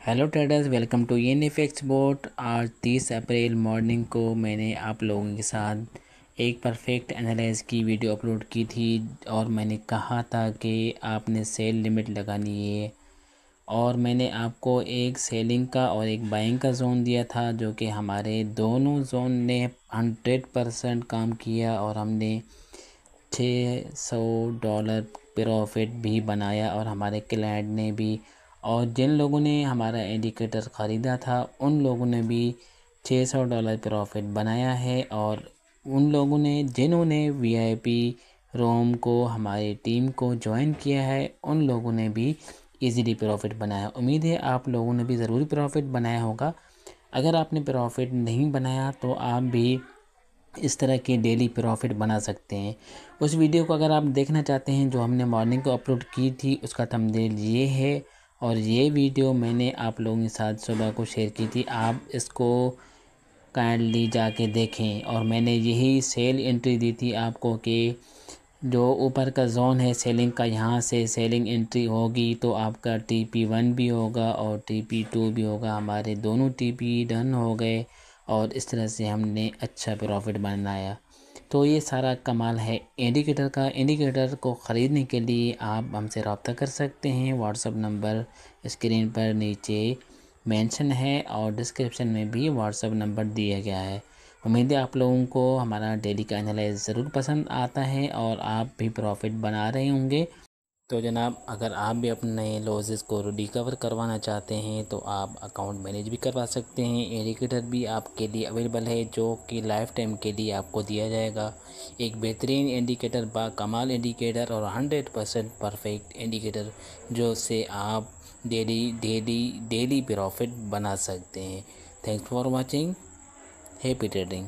Hello traders, welcome to NFX bot. आज 30 अप्रैल morning को मैंने आप लोगों के साथ एक परफेक्ट एनालाइज की वीडियो अपलोड की थी और मैंने कहा था कि आपने सेल लिमिट लगानी है और मैंने आपको एक सेलिंग का और एक बाइंग का जोन दिया था, जो कि हमारे दोनों जोन ने 100% काम किया और हमने $600 प्रॉफिट भी बनाया और हमारे क्लाइंट ने भी। और जिन लोगों ने हमारा इंडिकेटर ख़रीदा था उन लोगों ने भी $600 प्रॉफिट बनाया है, और उन लोगों ने जिन्होंने वीआईपी रोम को हमारी टीम को ज्वाइन किया है उन लोगों ने भी इजीली प्रॉफिट बनाया। उम्मीद है आप लोगों ने भी ज़रूर प्रॉफिट बनाया होगा। अगर आपने प्रॉफिट नहीं बनाया तो आप भी इस तरह के डेली प्रॉफिट बना सकते हैं। उस वीडियो को अगर आप देखना चाहते हैं जो हमने मॉर्निंग को अपलोड की थी, उसका थंबनेल ये है और ये वीडियो मैंने आप लोगों के साथ सुबह को शेयर की थी। आप इसको काइंडली जाके देखें। और मैंने यही सेल एंट्री दी थी आपको कि जो ऊपर का जोन है सेलिंग का, यहाँ से सेलिंग एंट्री होगी तो आपका TP1 भी होगा और TP2 भी होगा। हमारे दोनों TP डन हो गए और इस तरह से हमने अच्छा प्रॉफिट बनाया। तो ये सारा कमाल है इंडिकेटर का। इंडिकेटर को ख़रीदने के लिए आप हमसे रब्ता कर सकते हैं। व्हाट्सअप नंबर स्क्रीन पर नीचे मेंशन है और डिस्क्रिप्शन में भी व्हाट्सअप नंबर दिया गया है। उम्मीद है आप लोगों को हमारा डेली का एनालाइज ज़रूर पसंद आता है और आप भी प्रॉफिट बना रहे होंगे। तो जनाब, अगर आप भी अपने लॉसेस को रिकवर करवाना चाहते हैं तो आप अकाउंट मैनेज भी करवा सकते हैं। इंडिकेटर भी आपके लिए अवेलेबल है जो कि लाइफ टाइम के लिए आपको दिया जाएगा। एक बेहतरीन इंडिकेटर, बाकमाल इंडिकेटर और 100% परफेक्ट इंडिकेटर, जो से आप डेली प्रॉफिट बना सकते हैं। Thanks for watching. Happy trading.